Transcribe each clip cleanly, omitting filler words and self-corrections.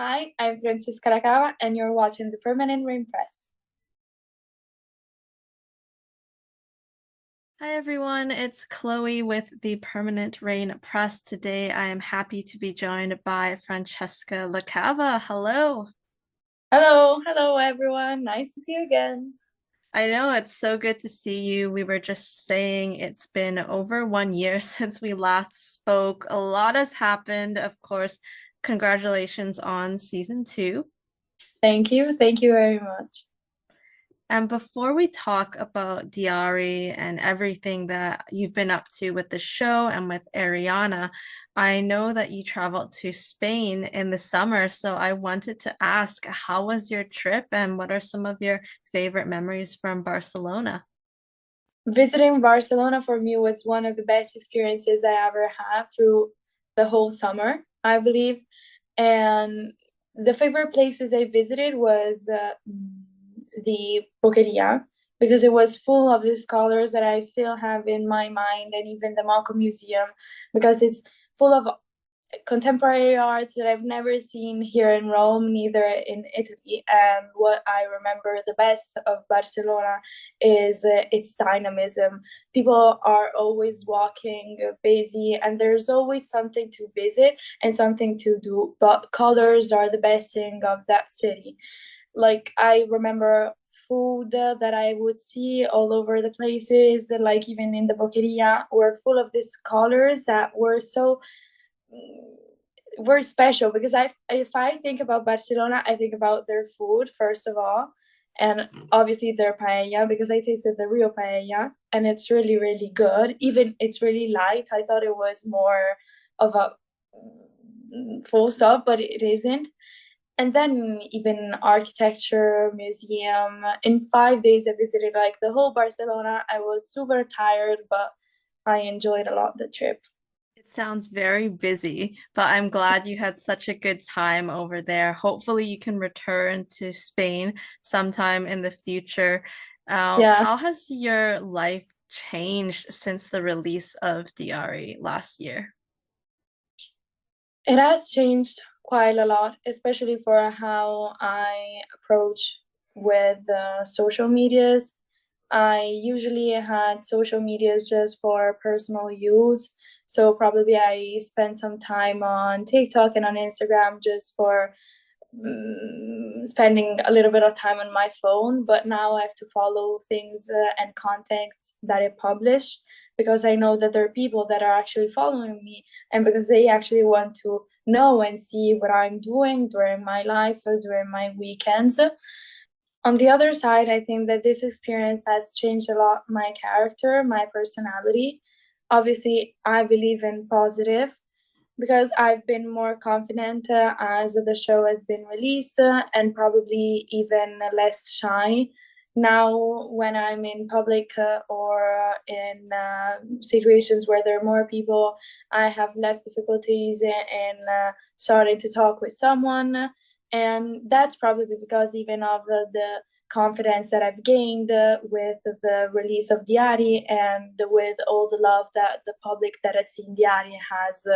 Hi, I'm Francesca La Cava, and you're watching the Permanent Rain Press. Hi everyone, it's Chloe with the Permanent Rain Press. Today I am happy to be joined by Francesca La Cava. Hello. Hello, everyone. Nice to see you again. I know it's so good to see you. We were just saying it's been over 1 year since we last spoke. A lot has happened, of course. Congratulations on season 2. Thank you very much. And before we talk about DI4RI and everything that you've been up to with the show and with Arianna, I know that you traveled to Spain in the summer. So I wanted to ask, how was your trip and what are some of your favorite memories from Barcelona? Visiting Barcelona for me was one of the best experiences I ever had through the whole summer, I believe. And the favorite places I visited was the Boqueria because it was full of these colors that I still have in my mind, and even the Malco Museum because it's full of contemporary arts that I've never seen here in Rome, neither in Italy. And what I remember the best of Barcelona is its dynamism. People are always walking, busy, and there's always something to visit and something to do. But colors are the best thing of that city. Like, I remember food that I would see all over the places, like even in the Boqueria, were full of these colors that were special because if I think about Barcelona, I think about their food first of all, and obviously their paella because I tasted the real paella and it's really really good. Even it's really light. I thought it was more of a full stop, but it isn't. And then even architecture, museum. In 5 days, I visited like the whole Barcelona. I was super tired, but I enjoyed a lot the trip. It sounds very busy, but I'm glad you had such a good time over there. Hopefully, you can return to Spain sometime in the future. Yeah, How has your life changed since the release of DI4RI last year? it has changed quite a lot, especially for how I approach with social medias. I usually had social medias just for personal use. So probably I spent some time on TikTok and on Instagram just for spending a little bit of time on my phone. But now I have to follow things and contacts that I publish because I know that there are people that are actually following me and because they actually want to know and see what I'm doing during my life, during my weekends. On the other side, I think that this experience has changed a lot my character, my personality. Obviously, I believe in positive because I've been more confident as the show has been released and probably even less shy. Now, when I'm in public or in situations where there are more people, I have less difficulties in starting to talk with someone. And that's probably because even of the confidence that I've gained with the release of DI4RI and with all the love that the public that has seen DI4RI has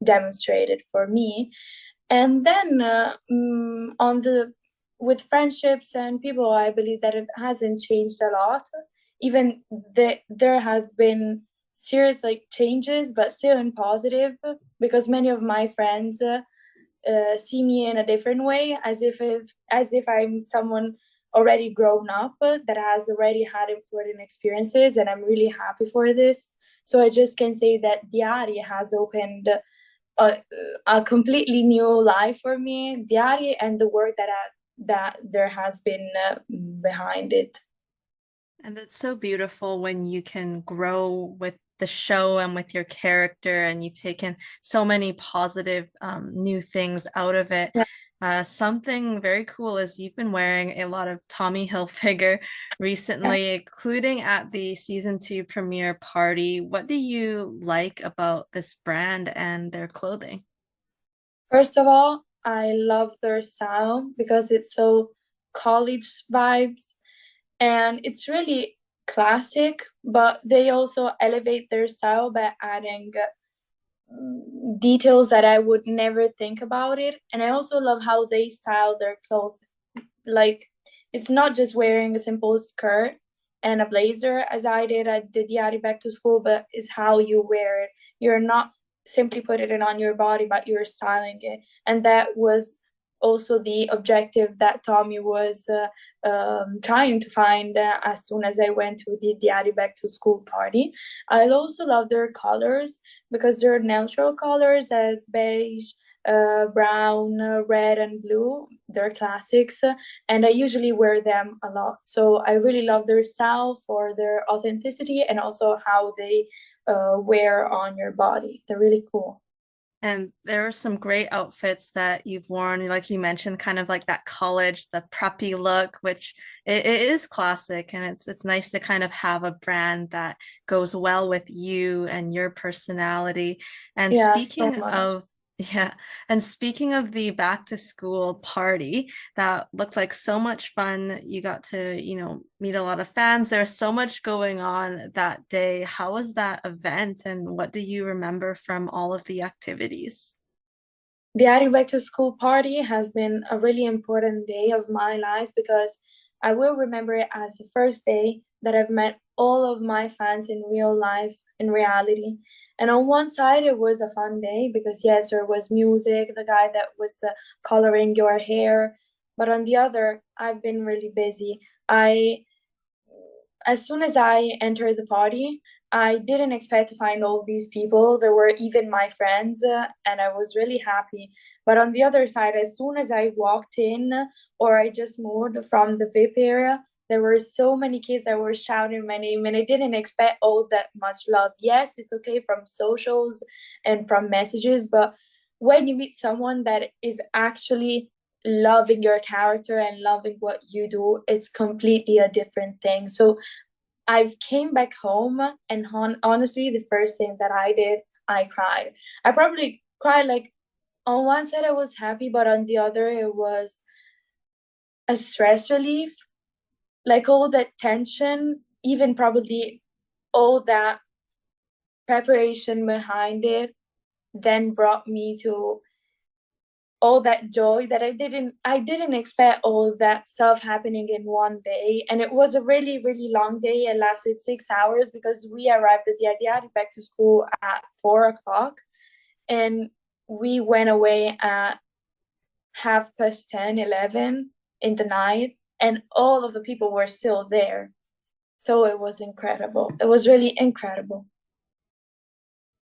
demonstrated for me. And then on the with friendships and people, I believe that it hasn't changed a lot. Even there have been serious like changes, but still in positive because many of my friends see me in a different way, as if I'm someone already grown up that has already had important experiences, and I'm really happy for this. So I just can say that DI4RI has opened a, a completely new life for me, DI4RI, and the work that there has been behind it. And it's so beautiful when you can grow with the show and with your character, and you've taken so many positive new things out of it. Yeah. Something very cool is you've been wearing a lot of Tommy Hilfiger recently, including at the season 2 premiere party. What do you like about this brand and their clothing? First of all, I love their style because it's so college vibes and it's really classic, but they also elevate their style by adding details that I would never think about it. And I also love how they style their clothes. Like, it's not just wearing a simple skirt and a blazer as I did at the DI4RI back to school, but is how you wear it. You're not simply putting it on your body, but you're styling it. And that was also the objective that Tommy was trying to find as soon as I went to the DI4RI back to school party. I also love their colors because they're neutral colors as beige, brown, red, and blue. They're classics, and I usually wear them a lot. So I really love their style for their authenticity and also how they wear on your body. They're really cool. And there are some great outfits that you've worn, like you mentioned, kind of like that college, the preppy look, which it is classic, and it's nice to kind of have a brand that goes well with you and your personality. And Yeah, so speaking much. of yeah, and speaking of the back to school party, that looked like so much fun. You got to, meet a lot of fans. There's so much going on that day. How was that event, and what do you remember from all of the activities? The Adding Back to School party has been a really important day of my life because I will remember it as the first day that I've met all of my fans in real life, in reality. And on one side, it was a fun day because, yes, there was music, the guy that was coloring your hair. But on the other, I've been really busy. As soon as I entered the party, I didn't expect to find all these people. There were even my friends, and I was really happy. But on the other side, as soon as I walked in or I just moved from the VIP area, there were so many kids that were shouting my name, and I didn't expect all that much love. Yes, it's okay from socials and from messages, but when you meet someone that is actually loving your character and loving what you do, it's completely a different thing. So I've came back home, and honestly, the first thing that I did, I cried. I probably cried like on one side I was happy, but on the other it was a stress relief. Like all that tension, even probably all that preparation behind it, then brought me to all that joy that I didn't expect all that stuff happening in one day. And it was a really, really long day. It lasted 6 hours because we arrived at the Adiadi back to school at 4 o'clock, and we went away at 10:30, 11 in the night, and all of the people were still there. So it was incredible. It was really incredible.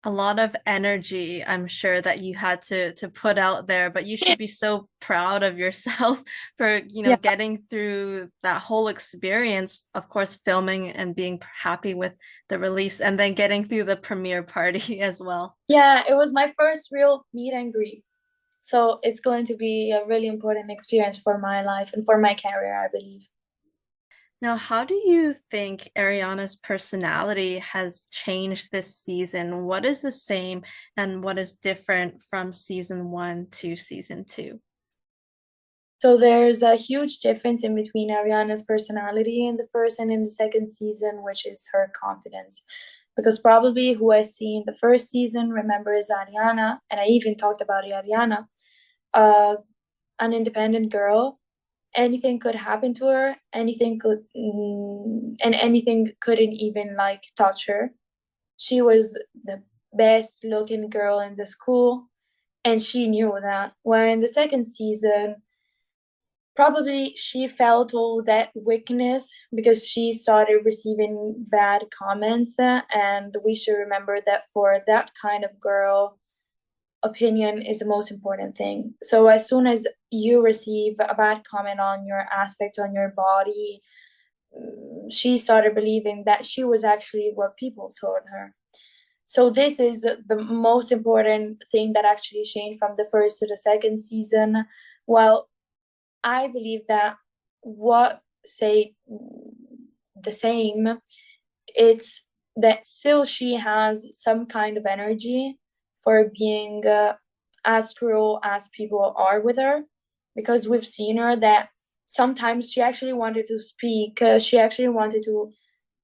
A lot of energy, I'm sure, that you had to put out there, but you should be so proud of yourself for, Yeah. getting through that whole experience, of course, filming and being happy with the release, and then getting through the premiere party as well. Yeah, it was my first real meet and greet. So it's going to be a really important experience for my life and for my career, I believe. Now, how do you think Ariana's personality has changed this season? What is the same and what is different from season one to season two? So there's a huge difference in between Ariana's personality in the first and in the second season, which is her confidence. Because probably who I see in the first season remembers Ariana, and I even talked about Ariana, uh, an independent girl. Anything could happen to her, and anything couldn't even like touch her. She was the best looking girl in the school, and she knew that. When in the second season, probably she felt all that weakness because she started receiving bad comments, and we should remember that for that kind of girl, opinion is the most important thing. So as soon as you receive a bad comment on your aspect, on your body, she started believing that she was actually what people told her. So this is the most important thing that actually changed from the first to the second season. Well, I believe that what say the same, it's that still she has some kind of energy for being as cruel as people are with her, because we've seen her that sometimes she actually wanted to speak. She actually wanted to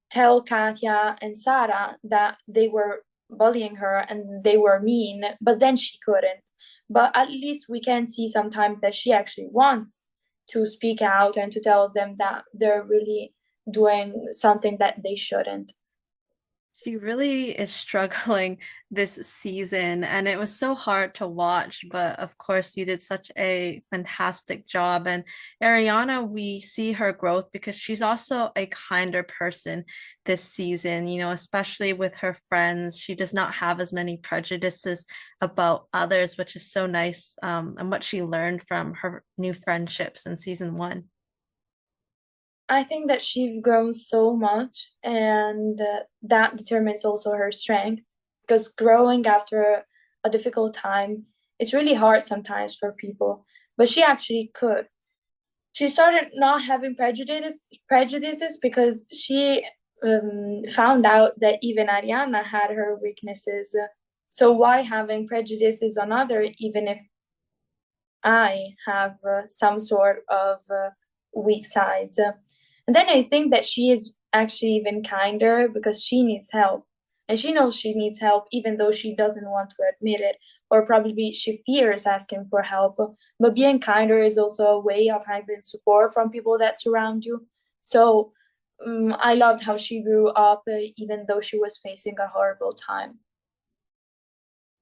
tell Katia and Sara that they were bullying her and they were mean, but then she couldn't. But at least we can see sometimes that she actually wants to speak out and to tell them that they're really doing something that they shouldn't. She really is struggling this season, and it was so hard to watch. But of course, you did such a fantastic job. And Arianna, we see her growth because she's also a kinder person this season, especially with her friends. She does not have as many prejudices about others, which is so nice, and what she learned from her new friendships in season one. I think that she's grown so much, and that determines also her strength. Because growing after a difficult time, it's really hard sometimes for people. But she actually could. She started not having prejudices because she found out that even Arianna had her weaknesses. So why having prejudices on other, even if I have some sort of weak sides? And then I think that she is actually even kinder because she needs help. And she knows she needs help, even though she doesn't want to admit it, or probably she fears asking for help. But being kinder is also a way of having support from people that surround you. So I loved how she grew up, even though she was facing a horrible time.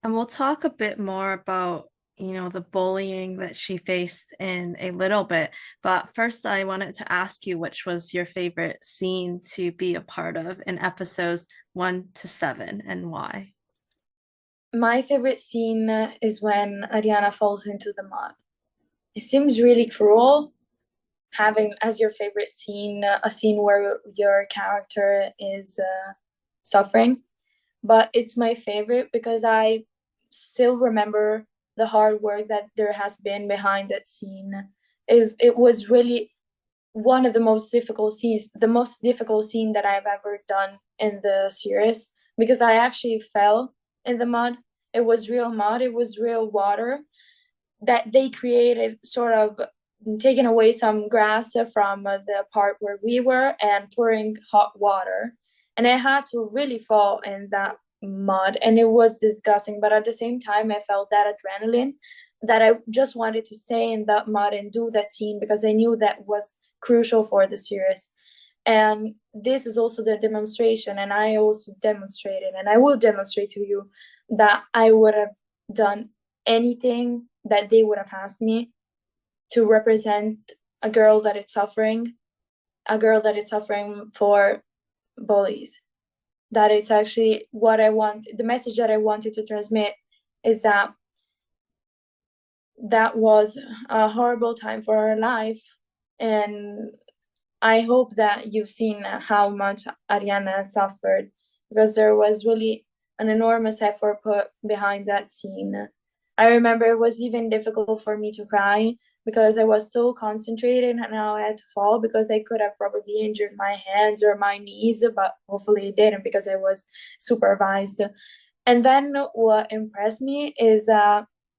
And we'll talk a bit more about, the bullying that she faced in a little bit. But first, I wanted to ask you which was your favorite scene to be a part of in episodes 1 to 7 and why. My favorite scene is when Ariana falls into the mud. It seems really cruel having as your favorite scene a scene where your character is suffering, but it's my favorite because I still remember the hard work that there has been behind that scene. Is it was really one of the most difficult scenes, the most difficult scene that I've ever done in the series, because I actually fell in the mud. It was real mud, it was real water that they created, sort of taking away some grass from the part where we were and pouring hot water. And I had to really fall in that mud, and it was disgusting. But at the same time, I felt that adrenaline that I just wanted to stay in that mud and do that scene because I knew that was crucial for the series. And this is also the demonstration, and I also demonstrated, and I will demonstrate to you that I would have done anything that they would have asked me to represent a girl that is suffering, a girl that is suffering for bullies. That is actually what I want. The message that I wanted to transmit is that that was a horrible time for her life. And I hope that you've seen how much Arianna suffered, because there was really an enormous effort put behind that scene. I remember it was even difficult for me to cry because I was so concentrated and now I had to fall because I could have probably injured my hands or my knees, but hopefully it didn't because I was supervised. And then what impressed me is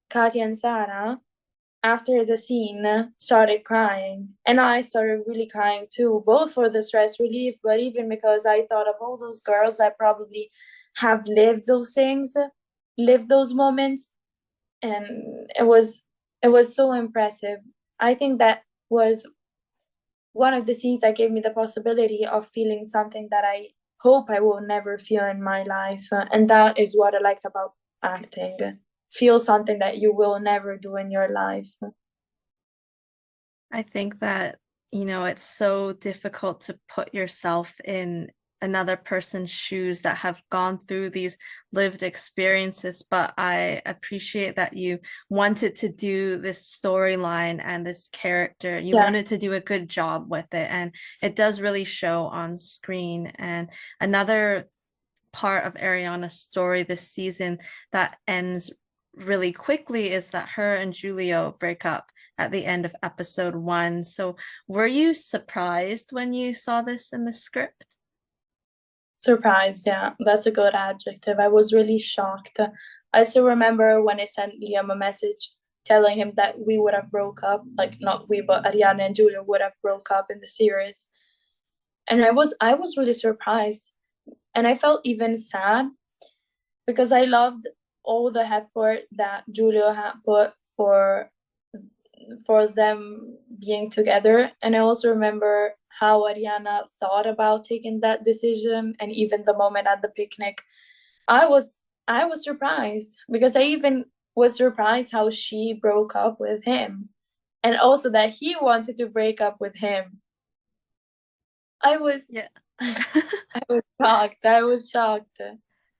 Katia and Sara, after the scene, started crying. And I started really crying too, both for the stress relief, but even because I thought of all those girls that probably have lived those things, lived those moments. And it was so impressive. I think that was one of the scenes that gave me the possibility of feeling something that I hope I will never feel in my life. And that is what I liked about acting. Feel something that you will never do in your life. I think that, it's so difficult to put yourself in another person's shoes that have gone through these lived experiences. But I appreciate that you wanted to do this storyline and this character. You Yes. wanted to do a good job with it. And it does really show on screen. And another part of Ariana's story this season that ends really quickly is that her and Giulio break up at the end of episode 1. So were you surprised when you saw this in the script? Surprised, yeah, that's a good adjective. I was really shocked. I still remember when I sent Liam a message telling him that we would have broke up, like not we, but Ariana and Giulio would have broke up in the series. And I was really surprised. And I felt even sad because I loved all the effort that Giulio had put for them being together. And I also remember how Arianna thought about taking that decision, and even the moment at the picnic. I was I was surprised, because I even was surprised how she broke up with him, and also that he wanted to break up with him. I was Yeah. I was shocked. I was shocked.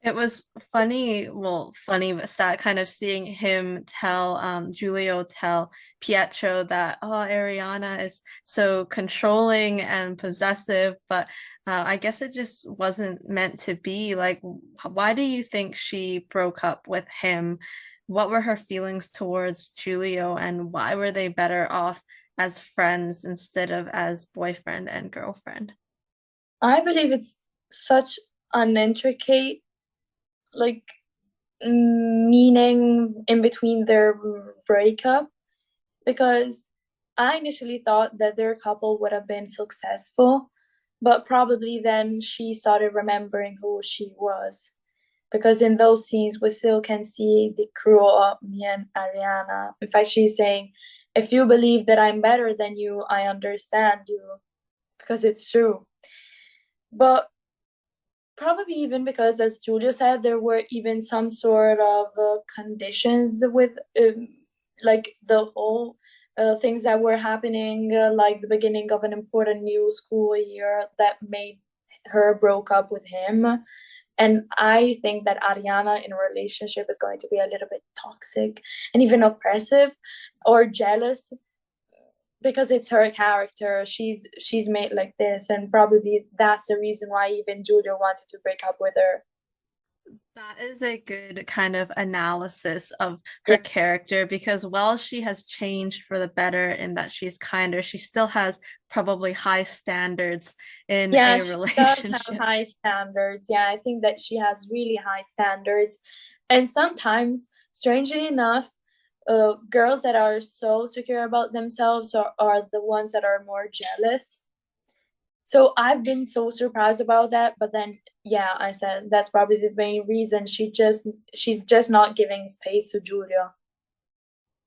It was funny, well, funny but sad kind of seeing him tell Giulio tell Pietro that, oh, Ariana is so controlling and possessive, but I guess it just wasn't meant to be. Like, why do you think she broke up with him? What were her feelings towards Giulio, and why were they better off as friends instead of as boyfriend and girlfriend? I believe it's such an intricate, like, meaning in between their breakup, because I initially thought that their couple would have been successful, but probably then she started remembering who she was. Because in those scenes, we still can see the cruel of me and Ariana. In fact, she's saying, if you believe that I'm better than you, I understand you, because it's true. But probably even because, as Giulio said, there were even some sort of conditions with like the whole things that were happening, like the beginning of an important new school year that made her broke up with him. And I think that Ariana in a relationship is going to be a little bit toxic and even oppressive or jealous, because it's her character. She's made like this, and probably that's the reason why even Giulio wanted to break up with her. That is a good kind of analysis of Yeah, her character because while she has changed for the better in that she's kinder, she still has probably high standards in yeah, a she does have relationship. high standards. Yeah, I think that she has really high standards. And sometimes, strangely enough, girls that are so secure about themselves are the ones that are more jealous. So I've been so surprised about that, but then yeah, I said that's probably the main reason. She's just not giving space to Giulio.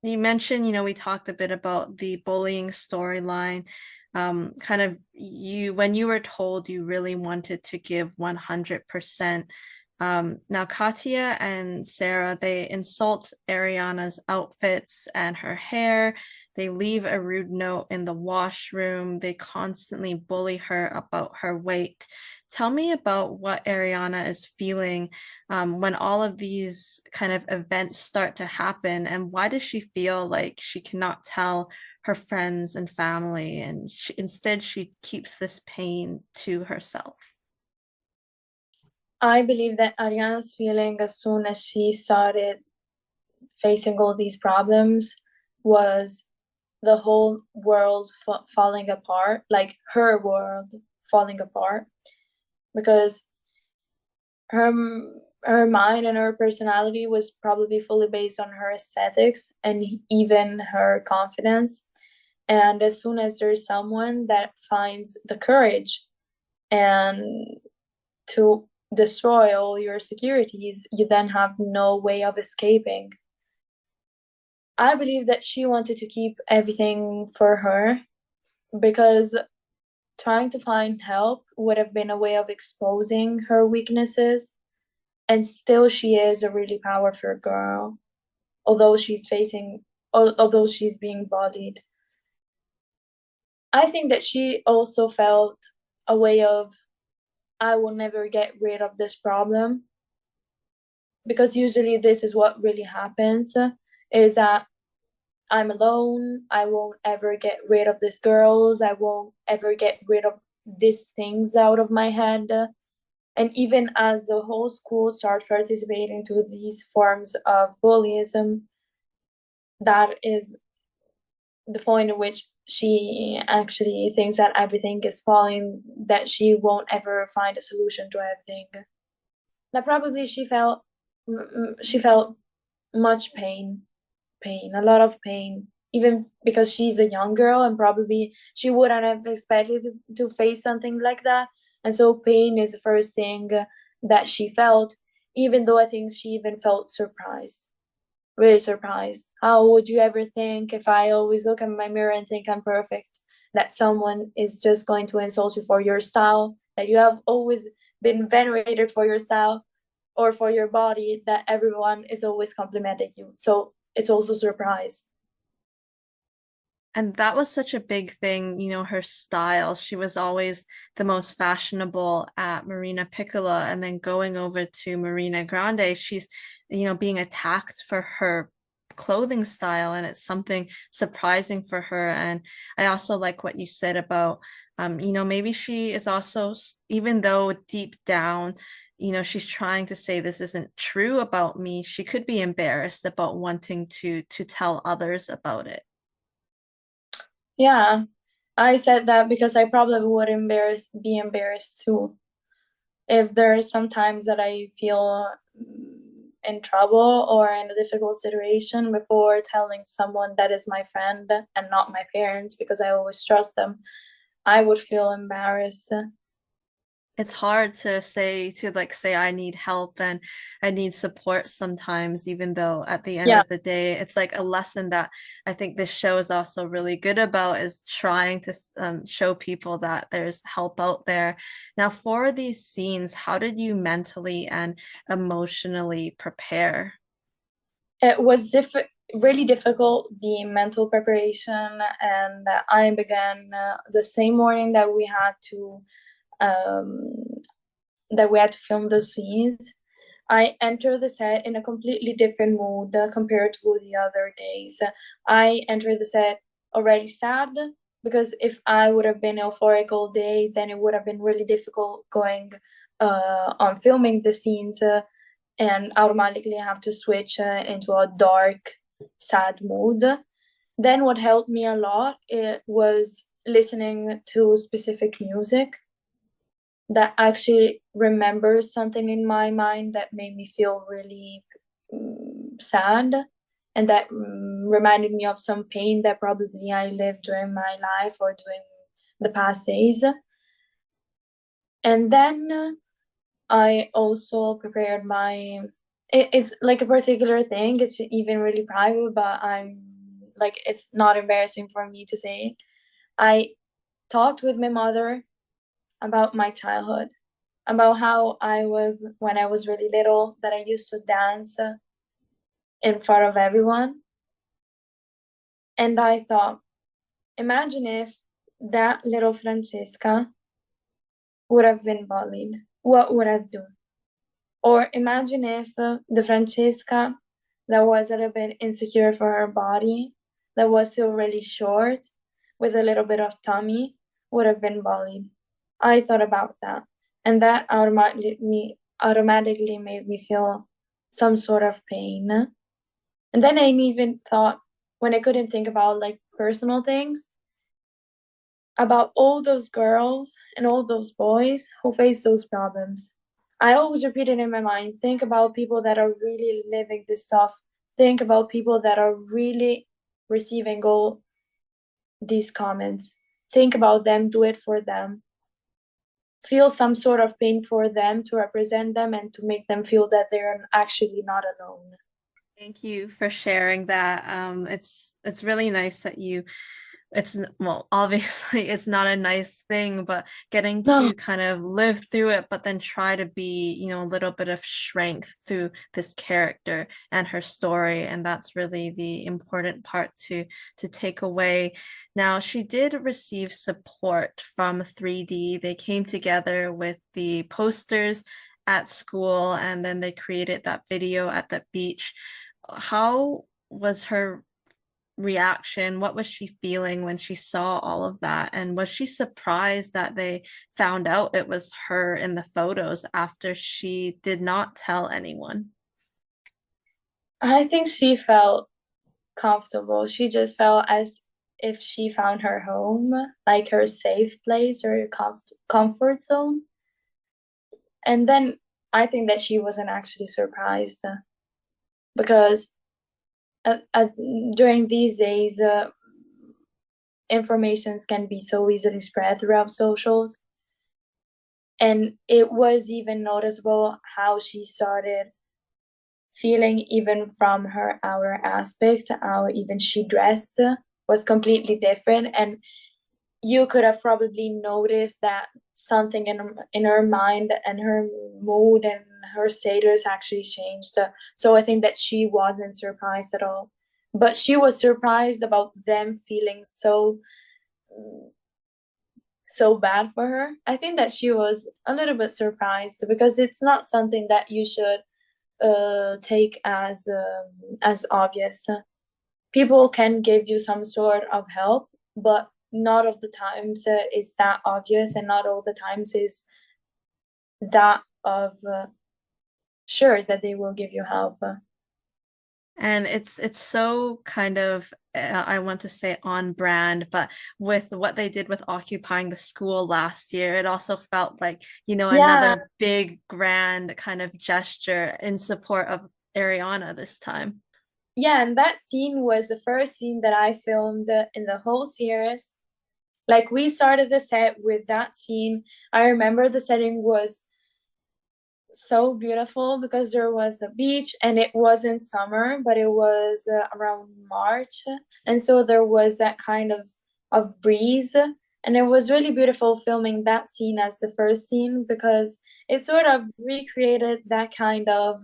You mentioned, we talked a bit about the bullying storyline. Kind of when you were told you really wanted to give 100%. Now Katia and Sara, they insult Ariana's outfits and her hair. They leave a rude note in the washroom. They constantly bully her about her weight. Tell me about what Ariana is feeling when all of these kind of events start to happen, and why does she feel like she cannot tell her friends and family, and instead she keeps this pain to herself? I believe that Ariana's feeling as soon as she started facing all these problems was the whole world falling apart, like her world falling apart, because her her mind and her personality was probably fully based on her aesthetics and even her confidence. And as soon as there's someone that finds the courage and to destroy all your securities, you then have no way of escaping. I believe that she wanted to keep everything for her, because trying to find help would have been a way of exposing her weaknesses. And still, she is a really powerful girl, although although she's being bullied. I think that she also felt a way of, I will never get rid of this problem, because usually this is what really happens, is that I'm alone. I won't ever get rid of these girls. I won't ever get rid of these things out of my head. And even as the whole school starts participating to these forms of bullyism, that is the point in which she actually thinks that everything is falling, that she won't ever find a solution to everything. That probably she felt much pain, a lot of pain, even because she's a young girl and probably she wouldn't have expected to face something like that. And so pain is the first thing that she felt. even though I think she even felt surprised, really surprised. How would you ever think, if I always look in my mirror and think I'm perfect, that someone is just going to insult you for your style, that you have always been venerated for your style or for your body, that everyone is always complimenting you. So it's also a surprise. And that was such a big thing, you know, her style. She was always the most fashionable at Marina Piccola, and then going over to Marina Grande, she's, you know, being attacked for her clothing style, and it's something surprising for her. And I also like what you said about, you know, maybe she is also, even though deep down, you know, she's trying to say this isn't true about me, she could be embarrassed about wanting to tell others about it. Yeah, I said that because I probably would be embarrassed too. If there are some times that I feel in trouble or in a difficult situation, before telling someone that is my friend and not my parents, because I always trust them, I would feel embarrassed. It's hard to say I need help and I need support sometimes, even though at the end Yeah, of the day, it's like a lesson that I think this show is also really good about, is trying to show people that there's help out there. Now, for these scenes, how did you mentally and emotionally prepare? it was really difficult, the mental preparation, and I began the same morning um, that we had to film those scenes. I entered the set in a completely different mood compared to the other days. I entered the set already sad, because if I would have been euphoric all day, then it would have been really difficult going on filming the scenes, and automatically have to switch into a dark, sad mood. Then what helped me a lot, it was listening to specific music that actually remembers something in my mind that made me feel really sad, and that reminded me of some pain that probably I lived during my life or during the past days. And then I also prepared it's like a particular thing. It's even really private, but I'm like, it's not embarrassing for me to say. I talked with my mother about my childhood, about how I was when I was really little, that I used to dance in front of everyone. And I thought, imagine if that little Francesca would have been bullied. What would I do? Or imagine if the Francesca that was a little bit insecure for her body, that was still really short, with a little bit of tummy, would have been bullied. I thought about that, and that automatically made me feel some sort of pain. And then I even thought, when I couldn't think about like personal things, about all those girls and all those boys who face those problems. I always repeat it in my mind. Think about people that are really living this stuff. Think about people that are really receiving all these comments. Think about them, do it for them. Feel some sort of pain for them, to represent them and to make them feel that they're actually not alone. Thank you for sharing that. It's really nice that well, obviously it's not a nice thing, but getting No, to kind of live through it, but then try to be, you know, a little bit of strength through this character and her story. And that's really the important part to take away. Now, she did receive support from 3D. They came together with the posters at school, and then they created that video at the beach. How was her reaction? What was she feeling when she saw all of that? And was she surprised that they found out it was her in the photos after she did not tell anyone? I think she felt comfortable. She just felt as if she found her home, like her safe place or comfort zone. And then I think that she wasn't actually surprised, because during these days, informations can be so easily spread throughout socials. And it was even noticeable how she started feeling, even from her outer aspect, how even she dressed was completely different. And you could have probably noticed that something in her mind and her mood and her status actually changed. So I think that she wasn't surprised at all, but she was surprised about them feeling so bad for her. I think that she was a little bit surprised because it's not something that you should take as obvious. People can give you some sort of help, but not all the times is that obvious, and not all the times is that of sure that they will give you help. And it's so kind of I want to say on brand, but with what they did with occupying the school last year, it also felt like, you know, Yeah, another big grand kind of gesture in support of Arianna this time. yeah, and that scene was the first scene that I filmed in the whole series. Like, we started the set with that scene. I remember the setting was so beautiful because there was a beach, and it wasn't summer, but it was around March, and so there was that kind of breeze, and it was really beautiful filming that scene as the first scene because it sort of recreated that kind of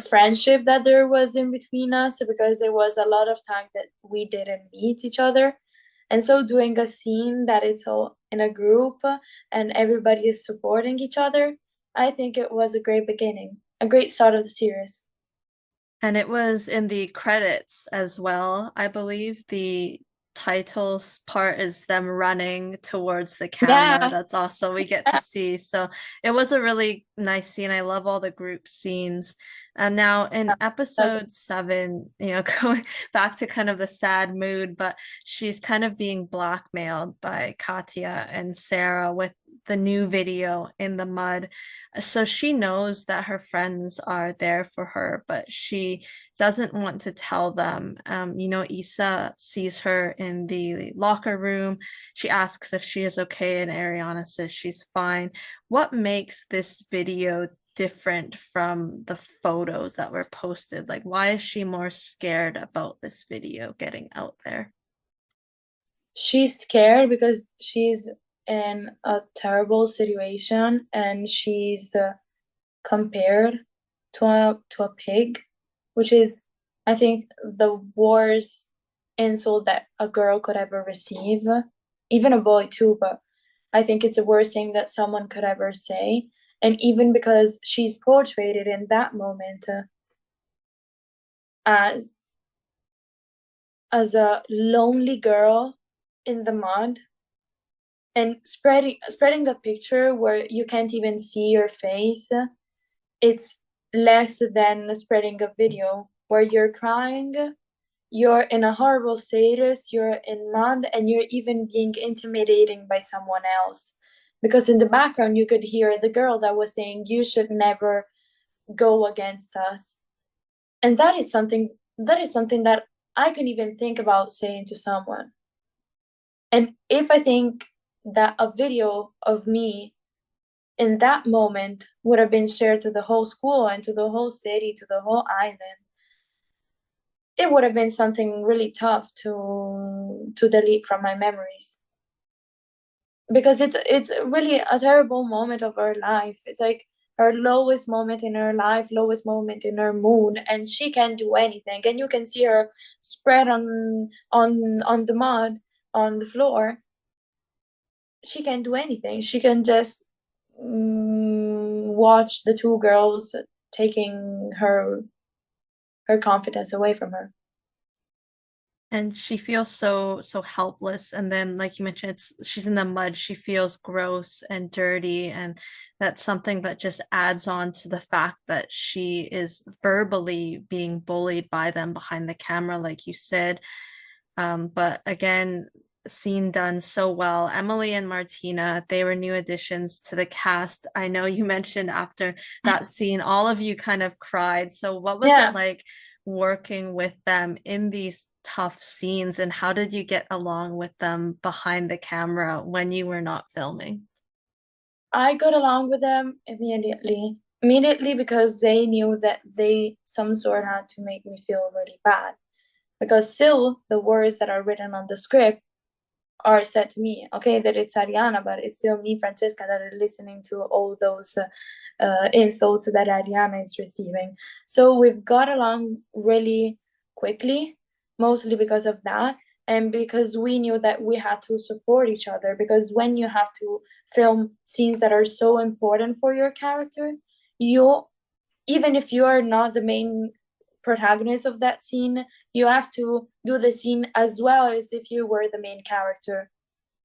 friendship that there was in between us, because it was a lot of time that we didn't meet each other. And so doing a scene that it's all in a group and everybody is supporting each other, I think it was a great beginning, a great start of the series. And it was in the credits as well. I believe the titles part is them running towards the camera. Yeah, That's also we get to see. So it was a really nice scene. I love all the group scenes. And now in episode 7, you know, going back to kind of the sad mood, but she's kind of being blackmailed by Katia and Sara with the new video in the mud. So she knows that her friends are there for her, but she doesn't want to tell them. You know, Issa sees her in the locker room. She asks if she is okay, and Arianna says she's fine. What makes this video different from the photos that were posted? Like, why is she more scared about this video getting out there? she's scared because she's in a terrible situation, and she's compared to a pig, which is, I think, the worst insult that a girl could ever receive, even a boy too. But I think it's the worst thing that someone could ever say. And even because she's portrayed in that moment as as a lonely girl in the mud, and spreading a picture where you can't even see your face, it's less than spreading a video where you're crying, you're in a horrible status, you're in mud, and you're even being intimidating by someone else. Because in the background, you could hear the girl that was saying, "You should never go against us." And that is something that I can even think about saying to someone. And if I think that a video of me in that moment would have been shared to the whole school and to the whole city, to the whole island, it would have been something really tough to delete from my memories, because it's really a terrible moment of her life. It's like her lowest moment in her life, lowest moment in her mood, and she can't do anything. And you can see her spread on the mud on the floor. She can't do anything. She can just watch the two girls taking her confidence away from her. And she feels so helpless. And then, like you mentioned, she's in the mud. She feels gross and dirty, and that's something that just adds on to the fact that she is verbally being bullied by them behind the camera, like you said. But again, scene done so well. Emily and Martina, they were new additions to the cast. I know you mentioned after that scene, all of you kind of cried. So what was it Yeah. like working with them in these tough scenes, and how did you get along with them behind the camera when you were not filming? I got along with them immediately because they knew that they some sort had to make me feel really bad. Because still, the words that are written on the script are said to me, okay, that it's Arianna, but it's still me, Francesca, that is listening to all those insults that Arianna is receiving. So we've got along really quickly, mostly because of that. And because we knew that we had to support each other, because when you have to film scenes that are so important for your character, you, even if you are not the main protagonist of that scene, you have to do the scene as well as if you were the main character.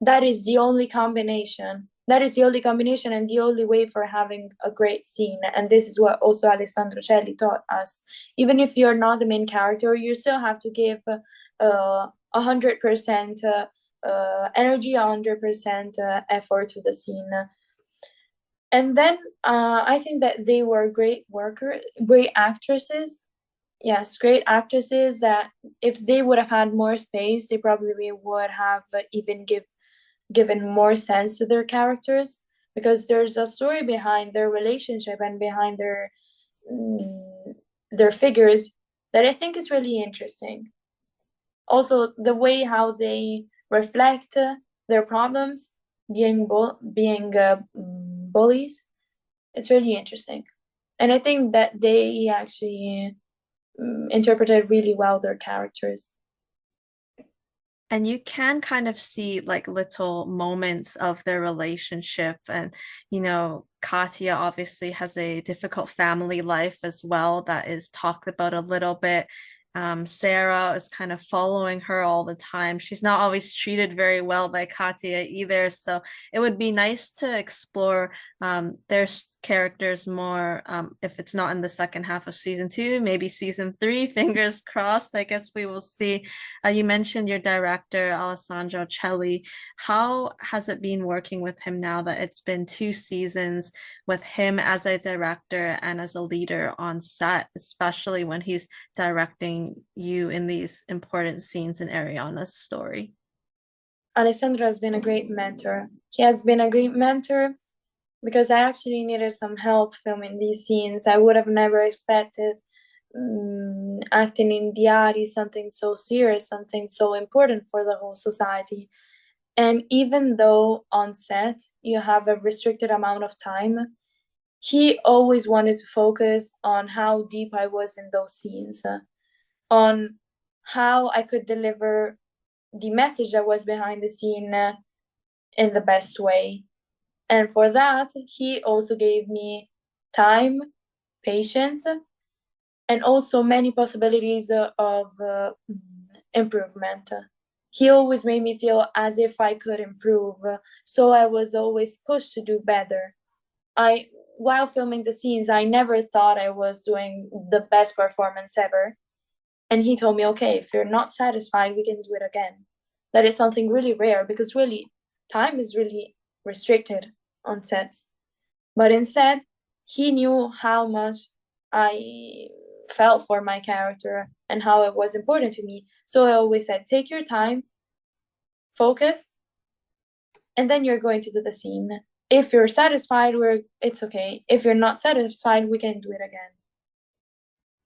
That is the only combination. That is the only combination and the only way for having a great scene. And this is what also Alessandro Celli taught us. Even if you're not the main character, you still have to give 100% energy, 100% effort to the scene. And then I think that they were great actresses. Yes, great actresses that if they would have had more space, they probably would have even given more sense to their characters, because there's a story behind their relationship and behind their figures that I think is really interesting. Also, the way how they reflect their problems, being bullies, it's really interesting, and I think that they actually interpreted really well their characters. And you can kind of see like little moments of their relationship. And, Katia obviously has a difficult family life as well that is talked about a little bit. Sara is kind of following her all the time. She's not always treated very well by Katia either. So it would be nice to explore their characters more. If it's not in the second half of season 2, maybe season 3, fingers crossed. I guess we will see. You mentioned your director, Alessandro Celli. How has it been working with him now that it's been 2 seasons with him as a director and as a leader on set, especially when he's directing you in these important scenes in Arianna's story? Alessandro has been a great mentor. He has been a great mentor because I actually needed some help filming these scenes. I would have never expected acting in DI4RI, something so serious, something so important for the whole society. And even though on set you have a restricted amount of time, he always wanted to focus on how deep I was in those scenes, on how I could deliver the message that was behind the scene in the best way. And for that, he also gave me time, patience, and also many possibilities of improvement. He always made me feel as if I could improve, so I was always pushed to do better. While filming the scenes, I never thought I was doing the best performance ever. And he told me, okay, if you're not satisfied, we can do it again. That is something really rare because really time is really restricted on sets. But instead, he knew how much I felt for my character and how it was important to me. So I always said, take your time, focus, and then you're going to do the scene. If you're satisfied, it's okay. If you're not satisfied, we can do it again.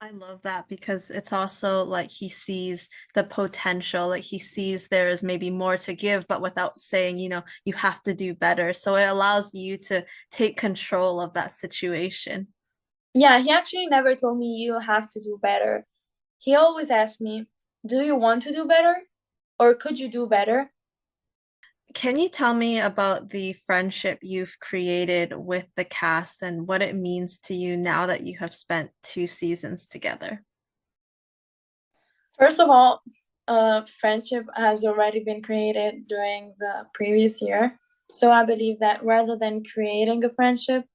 I love that because it's also like he sees the potential, like he sees there is maybe more to give, but without saying, you have to do better. So it allows you to take control of that situation. Yeah, he actually never told me you have to do better. He always asked me, do you want to do better? Or could you do better? Can you tell me about the friendship you've created with the cast and what it means to you now that you have spent 2 seasons together? First of all, friendship has already been created during the previous year. So I believe that rather than creating a friendship,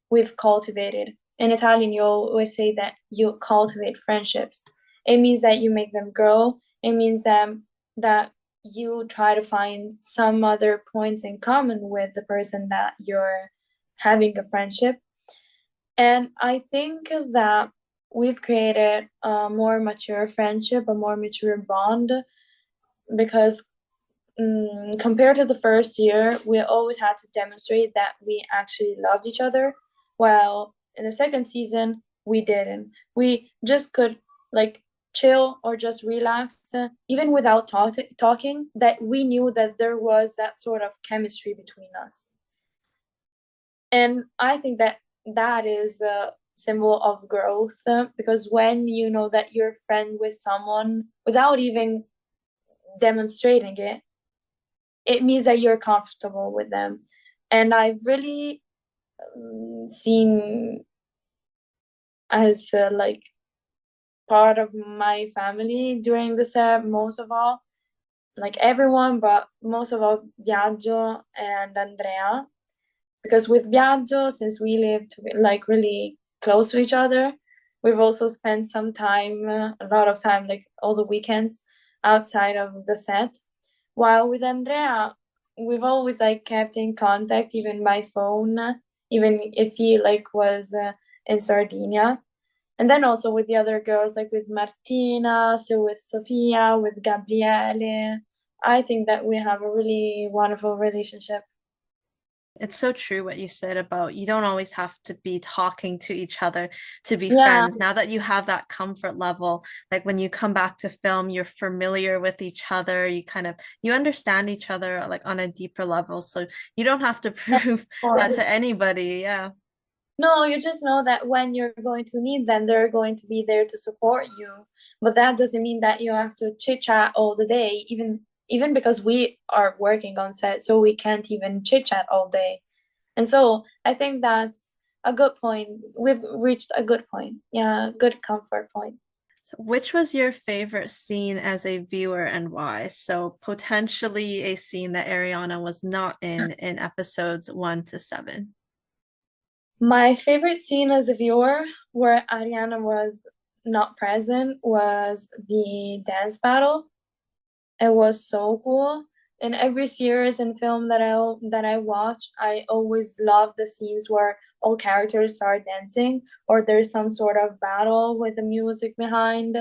we've cultivated. In Italian, you always say that you cultivate friendships. It means that you make them grow. It means that you try to find some other points in common with the person that you're having a friendship. And I think that we've created a more mature friendship, a more mature bond, because compared to the first year, we always had to demonstrate that we actually loved each other, while in the second season, we didn't. We just could like chill or just relax, even without talking, that we knew that there was that sort of chemistry between us. And I think that that is a symbol of growth, because when you know that you're friend with someone without even demonstrating it, it means that you're comfortable with them. And I've really seen as like part of my family during the set, most of all, like everyone, but most of all, Biagio and Andrea. Because with Biagio, since we lived like really close to each other, we've also spent some time, a lot of time, like all the weekends outside of the set. While with Andrea, we've always like kept in contact, even by phone, even if he like was in Sardinia. And then also with the other girls, like with Martina, so with Sofia, with Gabriele. I think that we have a really wonderful relationship. It's so true what you said about you don't always have to be talking to each other to be Yeah, friends. Now that you have that comfort level, like when you come back to film, you're familiar with each other. You understand each other like on a deeper level. So you don't have to of prove that course. to anybody. Yeah. No, you just know that when you're going to need them, they're going to be there to support you. But that doesn't mean that you have to chit chat all the day, even because we are working on set, so we can't even chit chat all day. And so I think that's a good point. We've reached a good point. Yeah, good comfort point. So which was your favorite scene as a viewer and why? So potentially a scene that Ariana was not in episodes 1 to 7. My favorite scene as a viewer where Ariana was not present was the dance battle. It was so cool. In every series and film that I watch, I always love the scenes where all characters start dancing or there's some sort of battle with the music behind,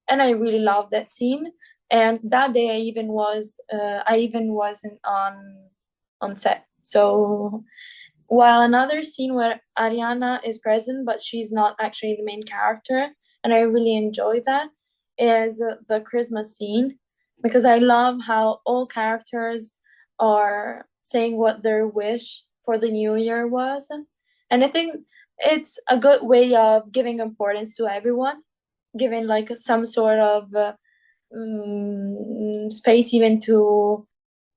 and I really love that scene. And that day, I even wasn't on set. So while another scene where Ariana is present, but she's not actually the main character, and I really enjoy that, is the Christmas scene, because I love how all characters are saying what their wish for the new year was. And I think it's a good way of giving importance to everyone, giving like some sort of space even to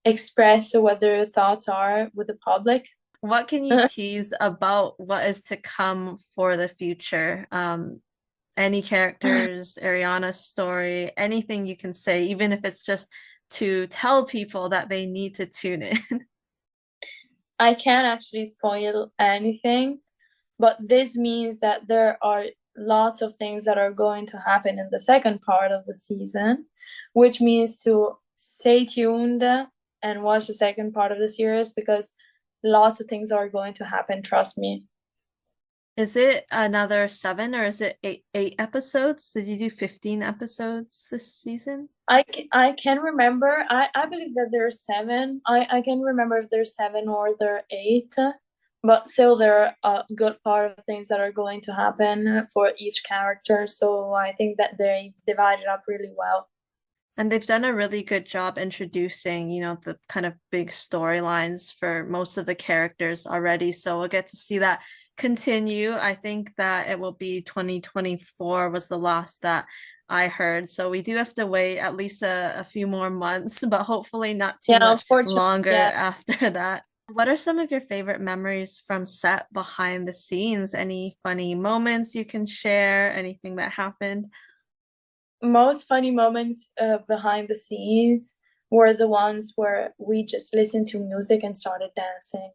express what their thoughts are with the public. What can you tease about what is to come for the future? Any characters, Ariana's story, anything you can say, even if it's just to tell people that they need to tune in. I can't actually spoil anything, but this means that there are lots of things that are going to happen in the second part of the season, which means to stay tuned and watch the second part of the series, because lots of things are going to happen, trust me. Is it another 7 or is it eight episodes? Did you do 15 episodes this season? I can remember. I believe that there are seven. I can remember if there's seven or there are eight, but still there are a good part of things that are going to happen for each character. So I think that they divided up really well. And they've done a really good job introducing, the kind of big storylines for most of the characters already. So we'll get to see that continue. I think that it will be 2024 was the last that I heard. So we do have to wait at least a few more months, but hopefully not too Yeah, much unfortunately, longer yeah. after that. What are some of your favorite memories from set behind the scenes? Any funny moments you can share? Anything that happened? Most funny moments behind the scenes were the ones where we just listened to music and started dancing.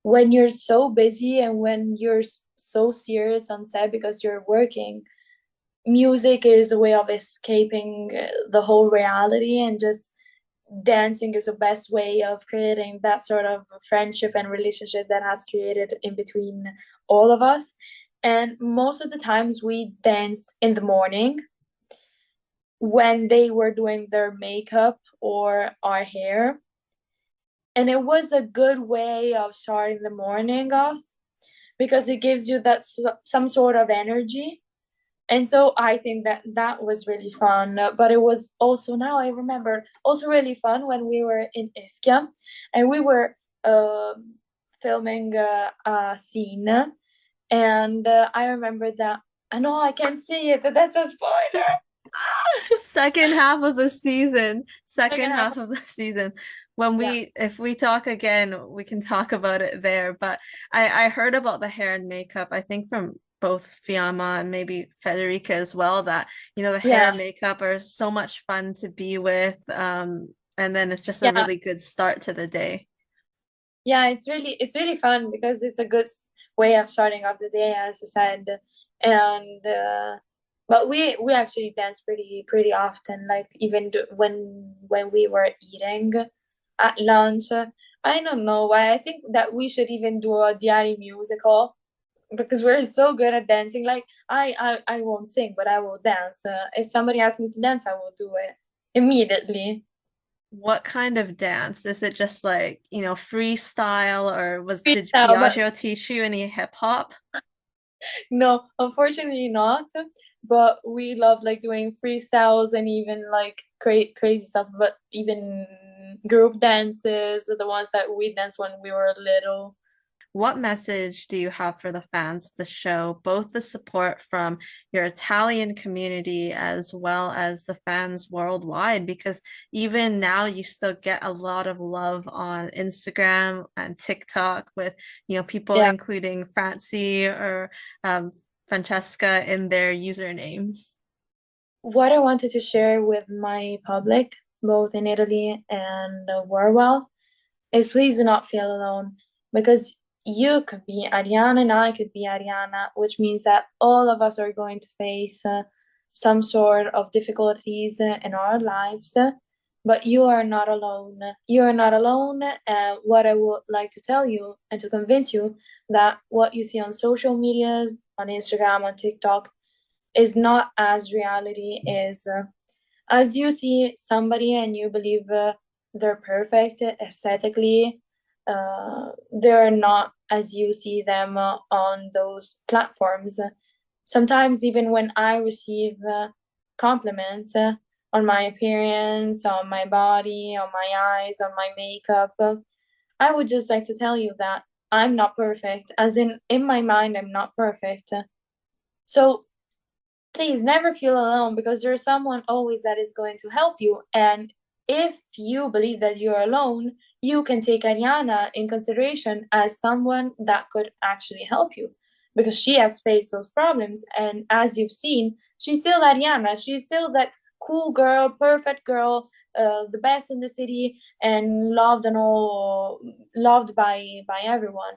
When you're so busy and when you're so serious on set because you're working, music is a way of escaping the whole reality, and just dancing is the best way of creating that sort of friendship and relationship that has created in between all of us. And most of the times we danced in the morning, when they were doing their makeup or our hair. And it was a good way of starting the morning off because it gives you that some sort of energy. And so I think that that was really fun. But it was also, now I remember, also really fun when we were in Ischia and we were filming a scene. And I remember that, I know I can't see it, that's a spoiler. Second half of the season, second Second half half of the season. When yeah. if we talk again, we can talk about it there. But I heard about the hair and makeup, I think from both Fiamma and maybe Federica as well, that the hair Yeah. and makeup are so much fun to be with. And then it's just a Yeah. really good start to the day. Yeah, it's really fun because it's a good way of starting off the day, as I said. And but we actually dance pretty often, like even when we were eating at lunch. I don't know why. I think that we should even do a DI4RI musical because we're so good at dancing. Like I won't sing, but I will dance. If somebody asks me to dance, I will do it immediately. What kind of dance? Is it just like, freestyle, or did Freestyle, but Biagio teach you any hip hop? no, unfortunately not. But we love like doing freestyles and even like crazy stuff. But even group dances, the ones that we danced when we were little. What message do you have for the fans of the show, both the support from your Italian community as well as the fans worldwide? Because even now you still get a lot of love on Instagram and TikTok with, people Yeah. including Francie or Francesca in their usernames. What I wanted to share with my public, both in Italy and worldwide, is please do not feel alone because you could be Arianna and I could be Arianna, which means that all of us are going to face some sort of difficulties in our lives. But you are not alone. You are not alone. And what I would like to tell you and to convince you that what you see on social medias, on Instagram, on TikTok, is not as reality is. As you see somebody and you believe they're perfect aesthetically, they're not as you see them on those platforms. Sometimes, even when I receive compliments on my appearance, on my body, on my eyes, on my makeup, I would just like to tell you that I'm not perfect, as in my mind, I'm not perfect. So please never feel alone because there's someone always that is going to help you. And if you believe that you're alone, you can take Arianna in consideration as someone that could actually help you because she has faced those problems. And as you've seen, she's still Arianna. She's still that cool girl, perfect girl, the best in the city, and loved by everyone.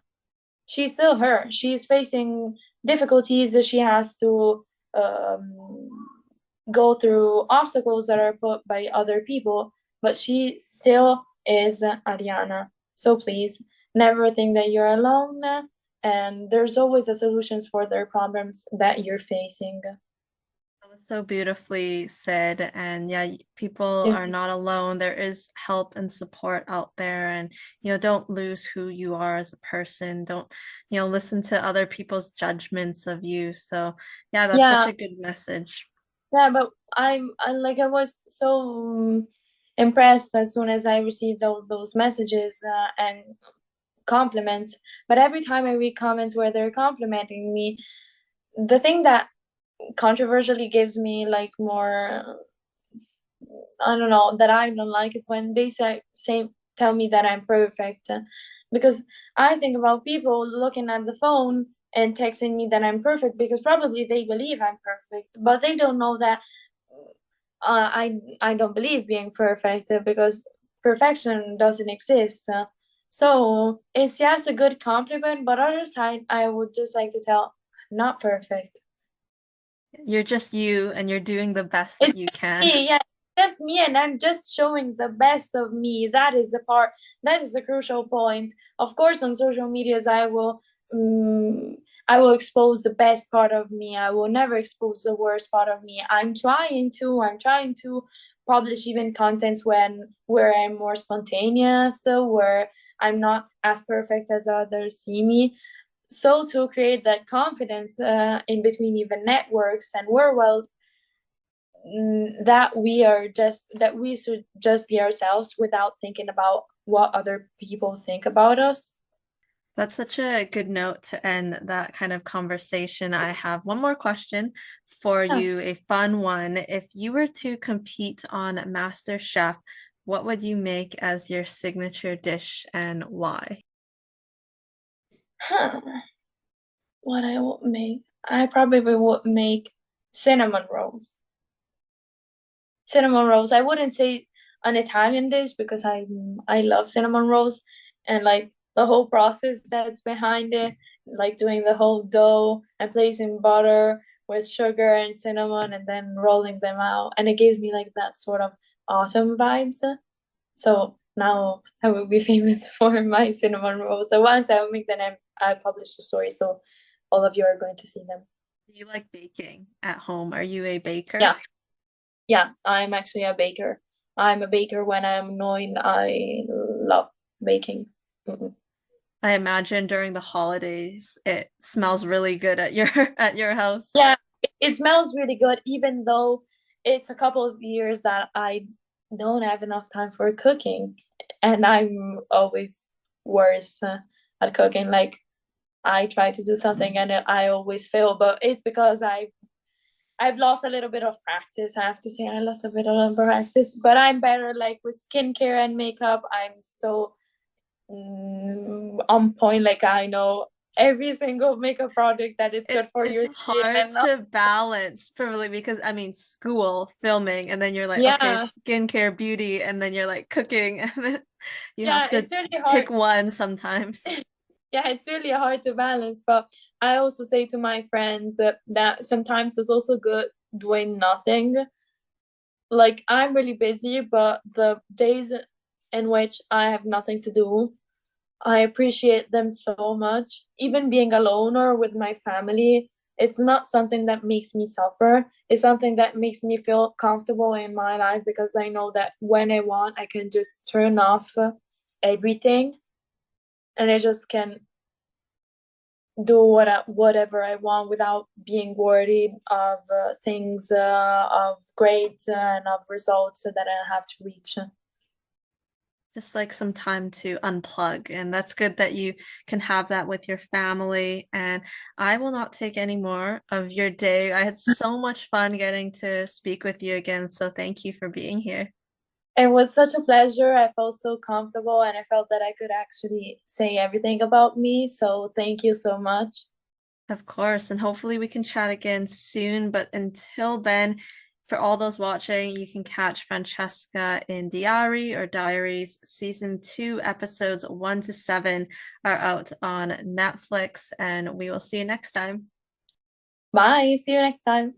She's still her. She's facing difficulties that she has to um, go through obstacles that are put by other people, but she still is Arianna. So please, never think that you're alone, and there's always a solutions for their problems that you're facing. That was so beautifully said. And yeah, people Yeah, are not alone. There is help and support out there. And, don't lose who you are as a person. Don't, listen to other people's judgments of you. So yeah, that's such yeah, a good message. yeah. But I was so impressed as soon as I received all those messages and compliments. But every time I read comments where they're complimenting me, the thing that controversially gives me like more, I don't know, that I don't like is when they say tell me that I'm perfect, because I think about people looking at the phone and texting me that I'm perfect because probably they believe I'm perfect, but they don't know that I don't believe being perfect because perfection doesn't exist. So it's just a good compliment, but on the side, I would just like to tell, not perfect. You're just you and you're doing the best It's that you can. me, yeah, just me, and I'm just showing the best of me. That is the part, that is the crucial point. Of course, on social medias, um, I will expose the best part of me. I will never expose the worst part of me. I'm trying to publish even contents where I'm more spontaneous, so where I'm not as perfect as others see me. So to create that confidence in between even networks and world, that we should just be ourselves without thinking about what other people think about us. That's such a good note to end that kind of conversation. I have one more question for you, Yes. a fun one. If you were to compete on MasterChef, what would you make as your signature dish and why? Huh. What I would make? I probably would make cinnamon rolls. Cinnamon rolls. I wouldn't say an Italian dish because I love cinnamon rolls and like the whole process that's behind it, like doing the whole dough and placing butter with sugar and cinnamon and then rolling them out. And it gives me like that sort of autumn vibes. So now I will be famous for my cinnamon rolls. So once I will make them, I publish the story. So all of you are going to see them. Do you like baking at home? Are you a baker? Yeah. Yeah, I'm actually a baker. I'm a baker when I'm annoyed. I love baking. Mm-mm. I imagine during the holidays it smells really good at your at your house. Yeah, it smells really good, even though it's a couple of years that I don't have enough time for cooking, and I'm always worse at cooking. Like I try to do something and I always fail, but it's because I've lost a little bit of practice. I have to say I lost a bit of practice, but I'm better like with skincare and makeup. I'm so on point. Like I know every single makeup product that it's good for It's your skin hard and not. to balance probably because I mean school, filming, and then you're like, okay, Yeah, skincare, beauty, and then you're like cooking, and then you have yeah, to it's really pick hard. one sometimes. Yeah, it's really hard to balance. But I also say to my friends that sometimes it's also good doing nothing. Like I'm really busy, but the days in which I have nothing to do, I appreciate them so much. Even being alone or with my family, it's not something that makes me suffer. It's something that makes me feel comfortable in my life because I know that when I want, I can just turn off everything and I just can do whatever I want without being worried of things, of grades and of results that I have to reach. Just like some time to unplug. And that's good that you can have that with your family. And I will not take any more of your day. I had so much fun getting to speak with you again. So thank you for being here. It was such a pleasure. I felt so comfortable and I felt that I could actually say everything about me. So thank you so much. Of course, and hopefully we can chat again soon. But until then, for all those watching, you can catch Francesca in DI4RI or Diaries. Season 2, episodes 1 to 7 are out on Netflix, and we will see you next time. Bye. See you next time.